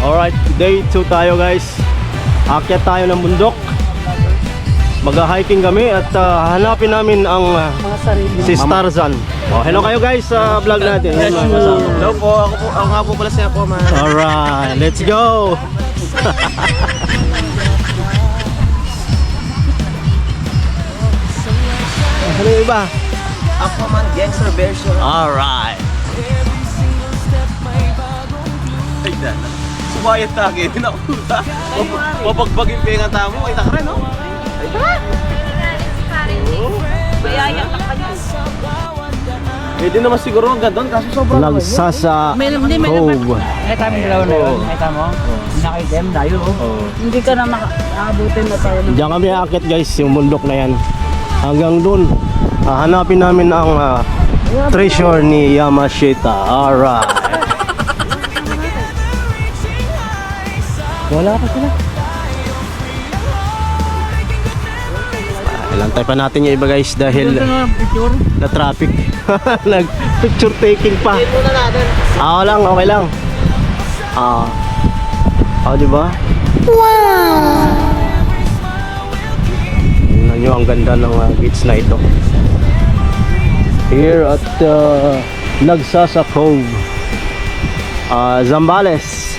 Alright, day 2 tayo guys. Akyat tayo ng bundok. Mag-hiking kami at hanapin namin ang si Tarzan. Oh, hello kayo guys sa vlog natin. Hello po, ako nga po pala siya po, man. Alright, let's go. Ano yung iba? Ako man, gangster version. Alright. Ay, dan. Sumayat na akin, nakuta. Mapagbagin pa yung tamo, ay takre, no? Ay, takre. Bayayang ka pa niya. Pwede naman siguro ang gandun, kaso sobrang Nagsasa Cove. Ay, kami dalawa na yun. Ay, tamo. Nakaitem, dayo. Hindi ka na makaabutin na tayo. Diyan kami aakyat guys, yung bundok na yan. Hanggang dun, hanapin namin ang treasure ni Yamashita. Alright. Wala pa sila. Ilantay pa natin yung iba guys dahil na traffic. Nag picture taking pa. Okay lang. Diba? Wow! Tingnan nyo ang ganda ng beach na ito. Here at Nagsasa Cove, Zambales.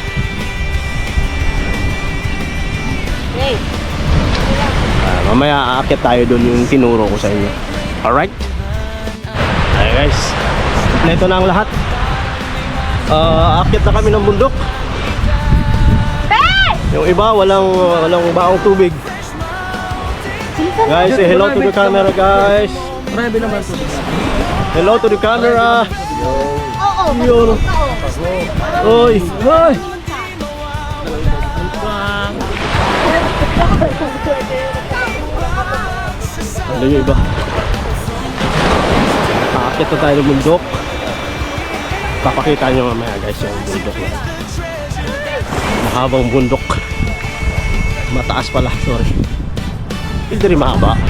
Mamaya aakyat tayo doon yung tinuro ko sa inyo. Alright? Ayan guys, ito na ang lahat. Aakyat na kami ng bundok. Yung iba walang baong tubig. Guys, say hello to the camera guys. Hello to the camera. Yun. Oy, oy. Ano yung iba? Aakyat na tayo ng bundok. Papakita nyo mamaya guys yung bundok na. Mahabang bundok. Mataas pala, sorry. Hindi rin mahaba.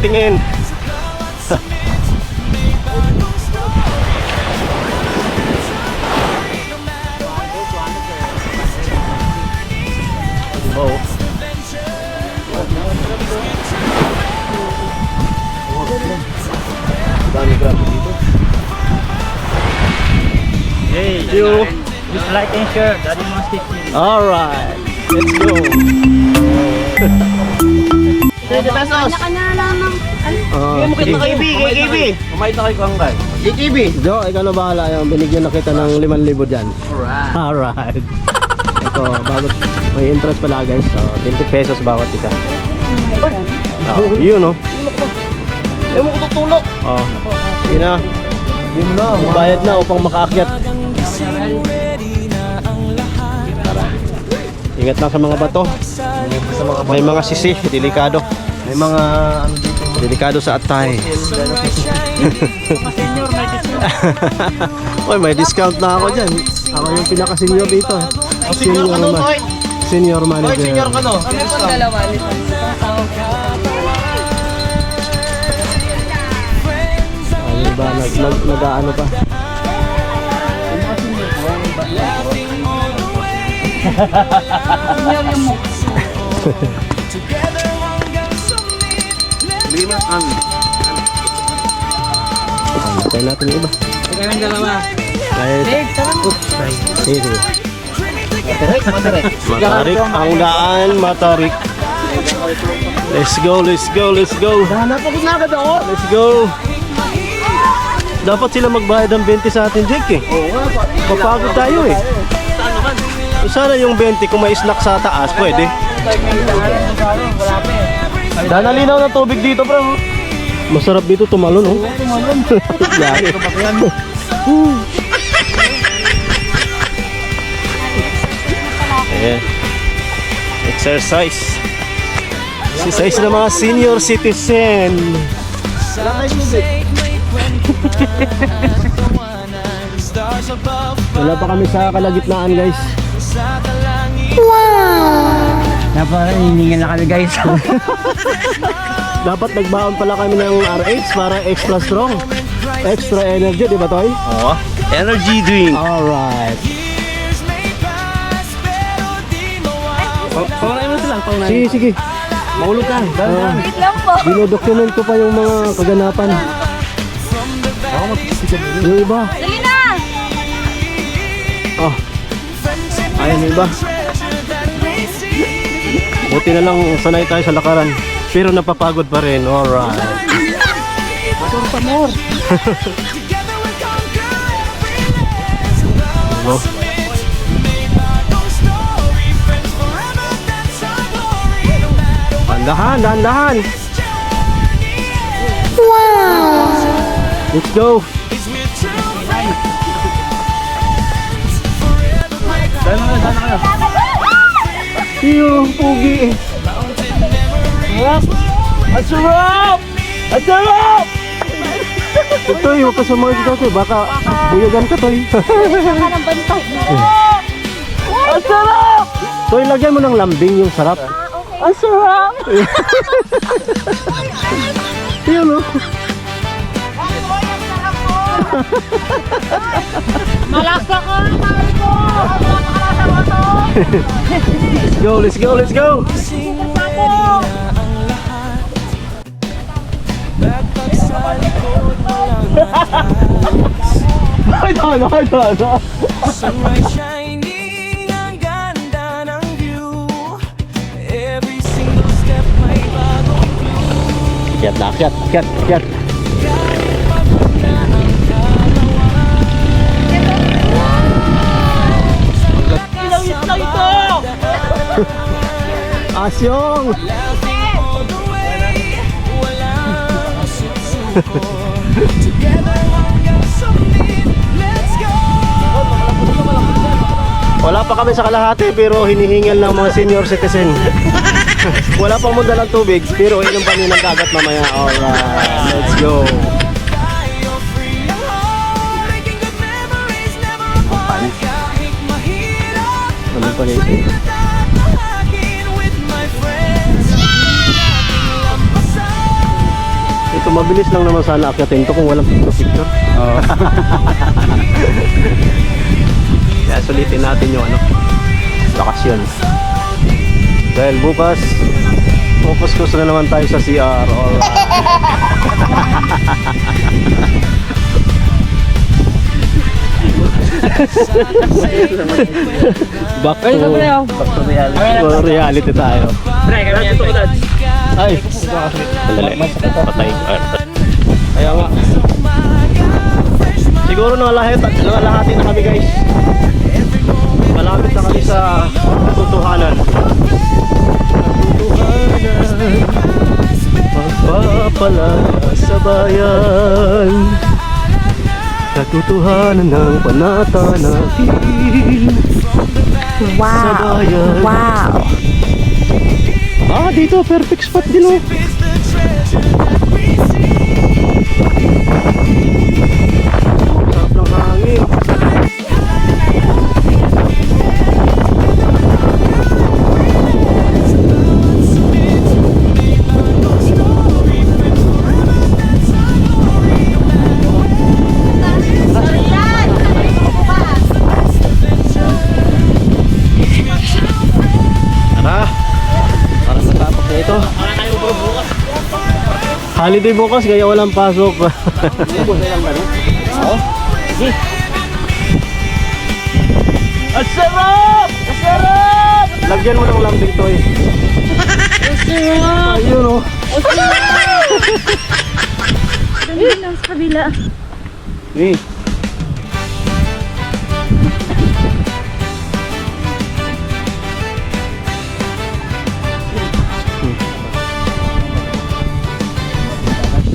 Tingin. Oh. Dami grabe dito. Hey, You. just like and share. Daddy mo stick. Alright. Let's go. 20 pesos. Kanya lamang. Mukit na kay KB. Kumait na kay Kangkay. KB. Jo, ikaw na bahala yan. Binigyan na kita ng 5,000 dyan. Alright. Alright. Ito, bagot. May interest pala guys. So, 20 pesos bawat isa. Yun, no? Ayaw mo ko tutulog. Yun na. Bayad na upang makaakyat. Tara. Ingat lang sa mga bato. May mga sisi, delikado. May mga ano dito. Delikado sa atay. Oy, may discount na ako dyan. Ako yung pinaka-senior dito. Senior ka no, Toy? Senior Toy, manager. senior ka no? Ano ba? Nag-ano pa? Bigyan mo kami. Tayo natin yung iba. Kayong dalawa. Sige. Matarik. Matarik ang daan, matarik. Let's go. Hanap ako na agad ako. Let's go. Dapat sila magbayad ng 20 sa atin, Jake eh. Papagod tayo eh. Saan naman? Sana yung 20 kung may snack sa taas, pwede. Danalinaw ng tubig dito, bro. Masarap dito tumalon, oh. Yari. Ayan. Exercise ng mga senior citizen. Wala pa kami sa kalagitnaan guys. Dapat hiningan na kami guys. Dapat nagbaon pala kami ng RH para extra strong. extra energy, di ba, Toy? Oo. Energy drink. Alright. Pangunahin mo sila. Sige, sige. Mahulog ka. Wait lang po. Dinodocument ko pa yung mga kaganapan. Yung iba. Dali na! Oh. Ayan yung iba. Buti na lang sanay tayo sa lakaran. Pero napapagod pa rin. Alright. Oh. Dahan, dahan, dahan. Wow! Let's go. Iyo, pugi. Ang sarap! Ang sarap! Toy, huwag ka sumama dito, Toy. Baka buyagan ka, Toy. Saka ng bantay. Ang sarap! Toy, lagyan mo ng lambing yung sarap. Ang sarap! Yun, oh. Malasa ka! Sabi ko! Malasa mo to! Let's go, let's go, let's go. Ay, tama, tama. Sunrise shining, ang ganda ng view. Every single step may bagong clue. Akyat na, akyat, akyat, akyat. Ilawit na ito! Asyong! Laughing all the way, walang susuko. Together hanggang summit, let's go! Wala pa kami sa kalahati pero hinihingal ng mga senior citizen. Wala pang munda ng tubig pero inom pa ng dagat mamaya. Alright, let's go. Tayo free ang home, making good memories, never apart. Kahit mahirap, Ano pa nito? tatahakin with my friends. Ating lampasan. Ito mabilis lang naman sana akyatin to kung walang picture. Kaya sulitin natin yung bakasyon. Dahil bukas focus na naman tayo sa CR. Alright. Back to reality tayo. Ay, sandali. Patay. Kaya nga. Siguro nangalahati na kami, guys. Malapit na kami sa katotohanan. Katotohanan, magpapalaya sa bayan. Katotohanan ng panatanatin sa bayan. Wow! Ah, dito, perfect spot din, oh. Sarap ng hangin. Tara, parang natapos na ito. Holiday bukas kaya walang pasok. Ang sarap! Ang sarap! Lagyan mo ng lambing to eh. Ayun, oh. Dali lang sa kabila. Eh.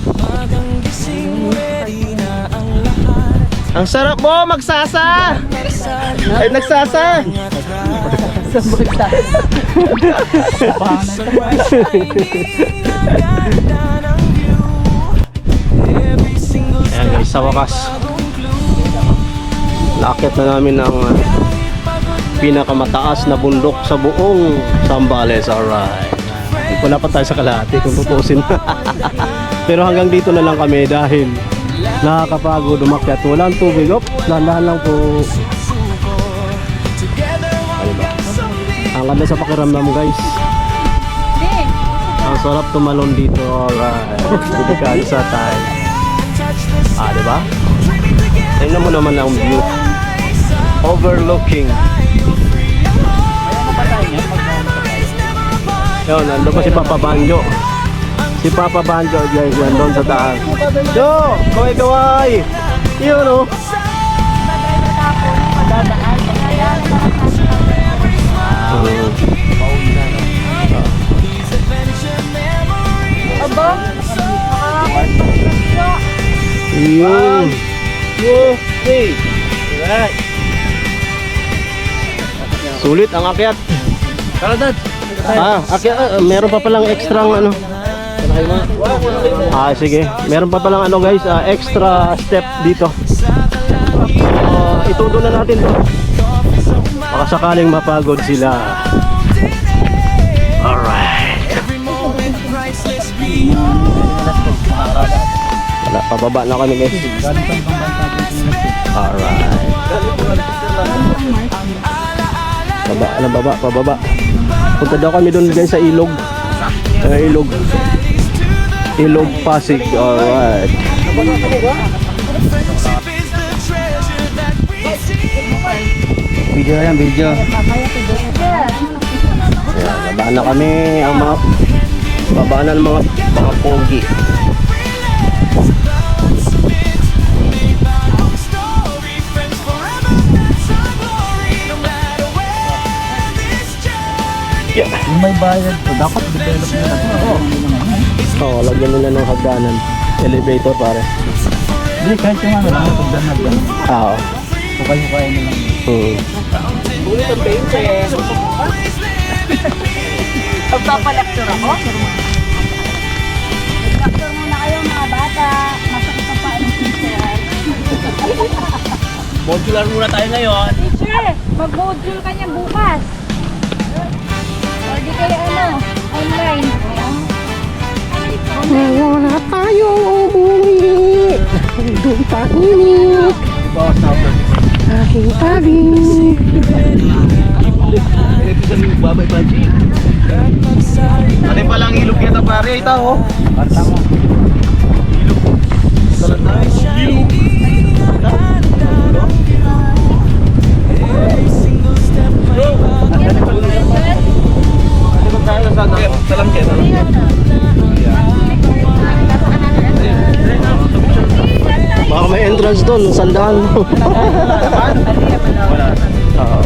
Magang gising, ready na ang lahat. Ang sarap mo, magsasa! Ay, nagsasa! Sunrise shining, ang ganda ng view. Every single Ayan guys, sa wakas bagong clue. nakakit na namin ang pinakamataas na bundok sa buong Zambales. Alright. Wala pa tayo sa kalahati kung tutusin. Pero hanggang dito na lang kami dahil Nakakapagod umakyat. Walang tubig. Op, dahan-dahan lang po. Diba? Ang ganda sa pakiramdam guys. Ang sarap tumalon dito. Alright. Delikado sa tayo. Diba? Tingnan mo naman ang view. Overlooking. Yun, nandun pa si Papa Banjo. Si Papa Banjo guys, nandun sa taas. Yo! Kaway-kaway! Yun o. Aba? Yun. 2, 3. Right. Sulit ang akyat. Tara, Dad. Akyat, meron pa palang extra ano. Sige. Meron pa palang ano guys, extra step dito. Itudo na natin to. Baka sakaling mapagod sila. Alright. Wala, pababa na kami guys. Alright. Pababa. Punta daw kami doon guys sa ilog. Ilog Pasig. Alright. Video yan, video. Ayan, babaan na kami ang mga babaan na ng mga pogi. Yeah. Yung may bayad ko, dapat develop nila. Oo, lagyan nila ng hagdanan. Elevator pare. Hindi, kahit yung ano lang, pagdanag. Oo. Hukay-hukay nila. Magpapalaktur ako? Magpapalaktur muna kayo mga bata. Masakit pa ang teacher. Modular muna tayo ngayon. Teacher, mag-module ka niya bukas. O di kayo online. Wala tayong umuwi. Doon tahimik. Aking tabi. Babay Baji. Ano pa lang ilog kita pare, ito oh. Basta mo. Baka may entrance doon, sandaan mo. Wala. Oo.